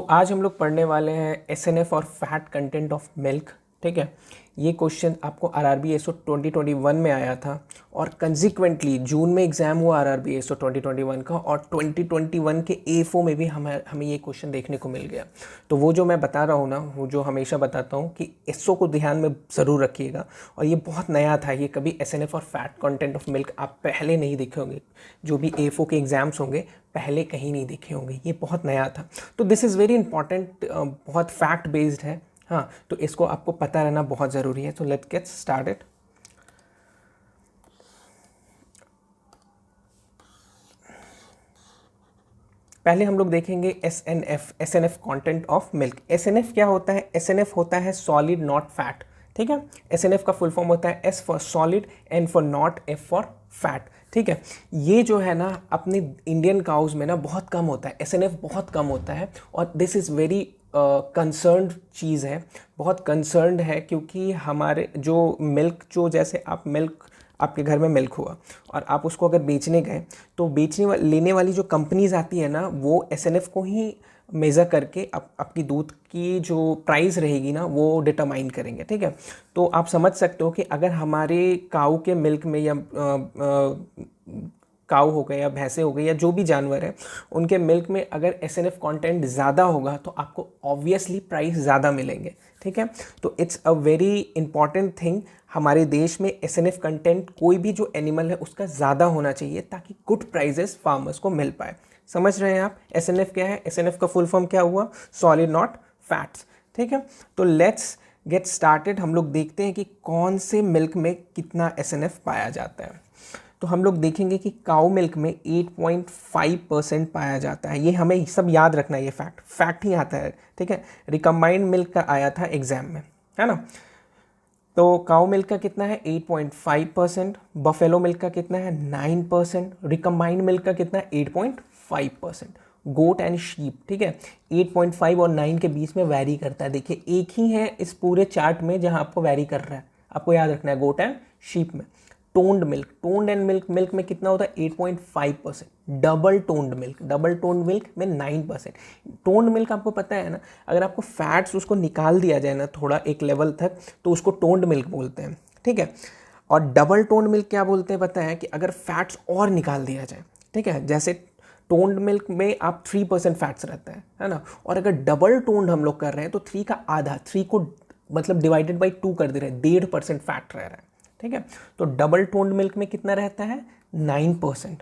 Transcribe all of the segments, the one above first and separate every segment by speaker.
Speaker 1: आज हम लोग पढ़ने वाले हैं एसएनएफ और फैट कंटेंट ऑफ मिल्क। ठीक है, ये क्वेश्चन आपको आरआरबी एसओ 2021 में आया था और कंसिक्वेंटली जून में एग्जाम हुआ आरआरबी एसओ 2021 का, और 2021 के एफओ में भी हमें ये क्वेश्चन देखने को मिल गया। तो वो जो मैं बता रहा हूँ ना, वो जो हमेशा बताता हूँ कि एसओ को ध्यान में ज़रूर रखिएगा। और ये बहुत नया था, ये कभी एसएनएफ और फैट कंटेंट ऑफ मिल्क आप पहले नहीं देखे होंगे। जो भी एफओ के एग्जाम्स होंगे पहले कहीं नहीं देखे होंगे, ये बहुत नया था। तो दिस इज़ वेरी इंपॉर्टेंट, बहुत फैक्ट बेस्ड है। हाँ, तो इसको आपको पता रहना बहुत ज़रूरी है। तो लेट्स गेट स्टार्टेड। पहले हम लोग देखेंगे SNF content of milk. SNF क्या होता है? एसएनएफ होता है सॉलिड नॉट फैट। ठीक है, एसएनएफ का फुल फॉर्म होता है S for solid, N for not, F for fat. ठीक है, ये जो है ना अपने इंडियन काउज में ना बहुत कम होता है, एसएनएफ बहुत कम होता है। और दिस इज़ वेरी कंसर्न्ड चीज़ है, बहुत कंसर्न्ड है, क्योंकि हमारे जो मिल्क, जो जैसे आप मिल्क, आपके घर में मिल्क हुआ और आप उसको अगर बेचने गए, तो लेने वाली जो कंपनीज आती है ना, वो एसएनएफ को ही मेज़र करके आपकी दूध की जो प्राइस रहेगी ना, वो डिटरमाइन करेंगे। ठीक है, तो आप समझ सकते हो कि अगर हमारे काऊ के मिल्क में या काऊ हो गए या भैंसे हो गई या जो भी जानवर है, उनके मिल्क में अगर एसएनएफ कंटेंट ज़्यादा होगा तो आपको ऑब्वियसली प्राइस ज़्यादा मिलेंगे। ठीक है, तो it's a very important thing. हमारे देश में एसएनएफ कंटेंट कोई भी जो एनिमल है उसका ज़्यादा होना चाहिए, ताकि गुड प्राइजेस फार्मर्स को मिल पाए। समझ रहे हैं आप? एसएनएफ क्या है? एसएनएफ का फुल फॉर्म क्या हुआ? Solid not fats. ठीक है, तो लेट्स गेट स्टार्टेड। हम लोग देखते हैं कि कौन से मिल्क में कितना एसएनएफ पाया जाता है। तो हम लोग देखेंगे कि काऊ मिल्क में 8.5% पाया जाता है। ये हमें सब याद रखना है, ये फैक्ट ही आता है। ठीक है, रिकम्बाइंड मिल्क का आया था एग्जाम में, है ना। तो काऊ मिल्क का कितना है? 8.5%। बफेलो मिल्क का कितना है? 9%। रिकम्बाइंड मिल्क का कितना है? 8.5%। गोट एंड शीप, ठीक है, 8.5 और 9 के बीच में वैरी करता है। देखिए, एक ही है इस पूरे चार्ट में जहां आपको वैरी कर रहा है, आपको याद रखना है, गोट एंड शीप में। टोन्ड एंड मिल्क में कितना होता है? 8.5%। डबल टोन्ड मिल्क में 9%। टोन्ड मिल्क आपको पता है ना, अगर आपको फैट्स उसको निकाल दिया जाए ना थोड़ा एक लेवल तक, तो उसको टोन्ड मिल्क बोलते हैं। ठीक है, और डबल टोन्ड मिल्क क्या बोलते हैं पता है? कि अगर फैट्स और निकाल दिया जाए। ठीक है, जैसे टोन्ड मिल्क में आप 3% फैट्स रहता है ना, और अगर डबल टोन्ड हम लोग कर रहे हैं तो 3 का आधा, 3 को मतलब डिवाइडेड बाई 2 कर दे रहे हैं, 1.5% फैट रह रहा है। ठीक है, तो डबल टोन्ड मिल्क में कितना रहता है? 9%।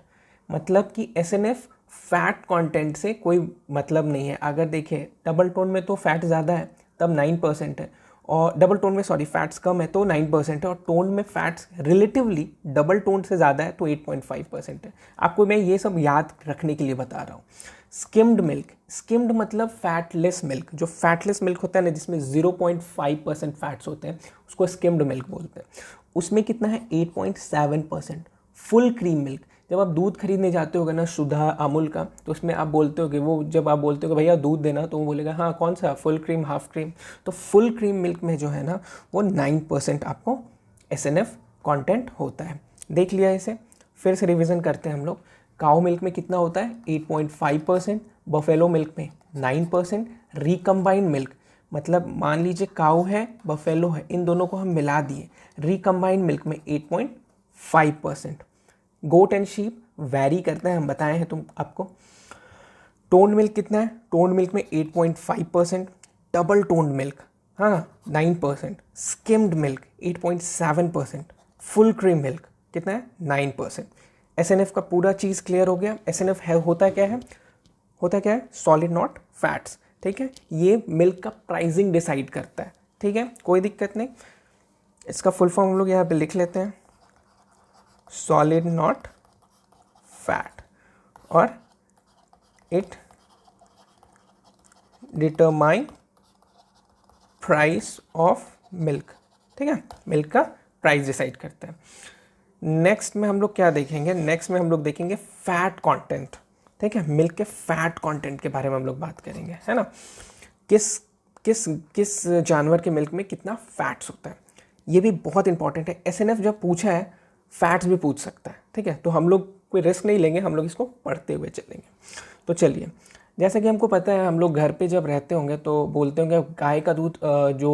Speaker 1: मतलब कि एसएनएफ फैट कंटेंट से कोई मतलब नहीं है। अगर देखिए, डबल टोन में तो फैट ज़्यादा है तब 9% है, और डबल टोन में फैट्स कम है तो 9% है, और टोन में फैट्स रिलेटिवली डबल टोन से ज़्यादा है तो 8.5% है। आपको मैं ये सब याद रखने के लिए बता रहा हूँ। स्किम्ड मतलब फैटलेस मिल्क। जो फैटलेस मिल्क होता है ना, जिसमें 0.5% फैट्स होते हैं, उसको स्किम्ड मिल्क बोलते हैं। उसमें कितना है? 8.7%। फुल क्रीम मिल्क, जब आप दूध खरीदने जाते होगे ना सुधा अमूल का, तो उसमें आप बोलते होगे, वो जब आप बोलते हो भैया दूध देना, तो वो बोलेगा हाँ कौन सा, फुल क्रीम, हाफ क्रीम। तो फुल क्रीम मिल्क में जो है ना, वो 9% आपको एसएनएफ कंटेंट होता है। देख लिया इसे, फिर से रिवीजन करते हैं हम लोग। काऊ मिल्क में कितना होता है? 8.5%। बफेलो मिल्क में 9%। रिकम्बाइंड मिल्क मतलब मान लीजिए काऊ है, बफेलो है, इन दोनों को हम मिला दिए, रिकम्बाइंड मिल्क में 8.5%। गोट एंड शीप वैरी करता है, हम बताए हैं तुम आपको। टोन्ड मिल्क कितना है? टोन्ड मिल्क में 8.5%। डबल टोन्ड मिल्क, हाँ, 9%। Skimmed milk 8.7%। Full cream milk कितना है? 9%। एसएनएफ का पूरा चीज़ क्लियर हो गया। एसएनएफ है, होता क्या है? Solid not fats. ठीक है, ये मिल्क का प्राइसिंग डिसाइड करता है। ठीक है, कोई दिक्कत नहीं। इसका फुल फॉर्म हम लोग यहाँ पे लिख लेते हैं, सॉलिड नॉट फैट, और it determine price of milk. ठीक है, मिल्क का प्राइस डिसाइड करता है। नेक्स्ट में हम लोग क्या देखेंगे? नेक्स्ट में हम लोग देखेंगे फैट कंटेंट। ठीक है, मिल्क के फैट कंटेंट के बारे में हम लोग बात करेंगे, है ना। किस किस किस जानवर के मिल्क में कितना फैट्स होता है, ये भी बहुत इंपॉर्टेंट है। एसएनएफ जब पूछा है, फैट्स भी पूछ सकता है। ठीक है, तो हम लोग कोई रिस्क नहीं लेंगे, हम लोग इसको पढ़ते हुए चलेंगे। तो चलिए जैसा कि हमको पता है, हम लोग घर पे जब रहते होंगे तो बोलते होंगे गाय का दूध जो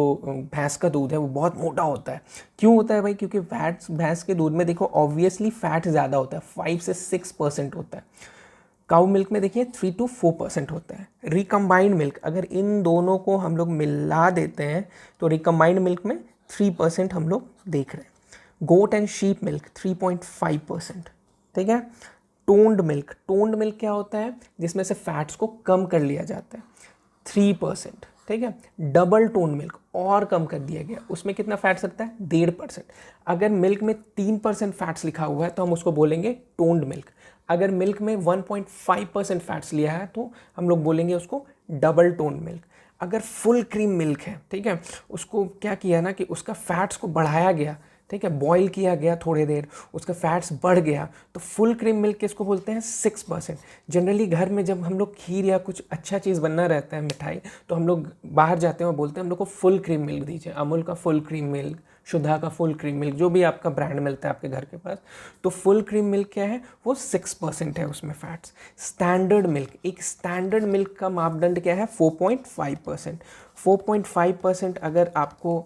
Speaker 1: भैंस का दूध है वो बहुत मोटा होता है। क्यों होता है भाई? क्योंकि फैट्स भैंस के दूध में देखो ऑब्वियसली फैट ज़्यादा होता है, 5 से 6% होता है। काउ मिल्क में देखिए 3 to 4% होता है। रिकम्बाइंड मिल्क, अगर इन दोनों को हम लोग मिला देते हैं तो रिकम्बाइंड मिल्क में 3% हम लोग देख रहे हैं। गोट एंड शीप मिल्क 3.5%, ठीक है। टोन्ड मिल्क क्या होता है? जिसमें से फैट्स को कम कर लिया जाता है, 3%, ठीक है। डबल टोन मिल्क और कम कर दिया गया, उसमें कितना फैट्स लगता है? 1.5%। अगर मिल्क में 3% फैट्स लिखा हुआ है तो हम उसको बोलेंगे टोन्ड मिल्क। अगर मिल्क में 1.5% फैट्स लिया है तो हम लोग बोलेंगे उसको डबल टोन मिल्क। अगर फुल क्रीम मिल्क है, ठीक है, उसको क्या किया ना कि उसका फैट्स को बढ़ाया गया, ठीक है, बॉईल किया गया थोड़ी देर, उसका फैट्स बढ़ गया, तो फुल क्रीम मिल्क किसको बोलते हैं? 6%। जनरली घर में जब हम लोग खीर या कुछ अच्छा चीज़ बनना रहता है, मिठाई, तो हम लोग बाहर जाते हैं और बोलते हैं हम लोग को फुल क्रीम मिल्क दीजिए, अमूल का फुल क्रीम मिल्क, शुद्धा का फुल क्रीम मिल्क, जो भी आपका ब्रांड मिलता है आपके घर के पास। तो फुल क्रीम मिल्क क्या है? वो 6% है उसमें फैट्स। स्टैंडर्ड मिल्क, एक स्टैंडर्ड मिल्क का मापदंड क्या है? 4.5%। 4.5% अगर आपको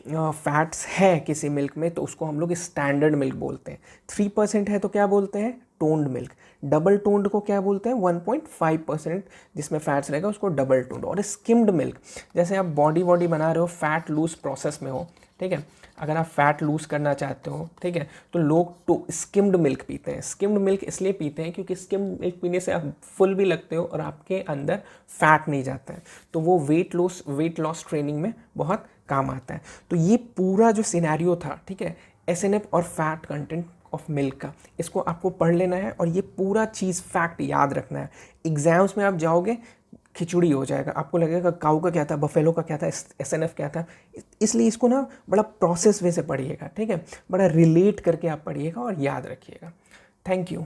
Speaker 1: फैट्स है किसी मिल्क में तो उसको हम लोग स्टैंडर्ड मिल्क बोलते हैं। 3% है तो क्या बोलते हैं? Toned milk. डबल टोन्ड को क्या बोलते हैं? 1.5% जिसमें फैट्स रहेगा उसको डबल टोन्ड। और स्किम्ड मिल्क, जैसे आप बॉडी बना रहे हो, फैट लूज प्रोसेस में हो, ठीक है, अगर आप फैट लूज करना चाहते हो, ठीक है, तो लोग तो स्किम्ड मिल्क पीते हैं। स्किम्ड मिल्क इसलिए पीते हैं क्योंकि स्किम्ड मिल्क पीने से आप फुल भी लगते हो और आपके अंदर फैट नहीं जाता है, तो वो वेट लॉस ट्रेनिंग में बहुत काम आता है। तो ये पूरा जो सिनेरियो था, ठीक है, एसएनएफ और फैट कंटेंट ऑफ मिल्क का, इसको आपको पढ़ लेना है और ये पूरा चीज़ फैक्ट याद रखना है। एग्जाम्स में आप जाओगे खिचड़ी हो जाएगा, आपको लगेगा काऊ का क्या था, बफेलो का क्या था, एसएनएफ क्या था। इसलिए इसको ना बड़ा प्रोसेस वे से पढ़िएगा, ठीक है, बड़ा रिलेट करके आप पढ़िएगा और याद रखिएगा। Thank you.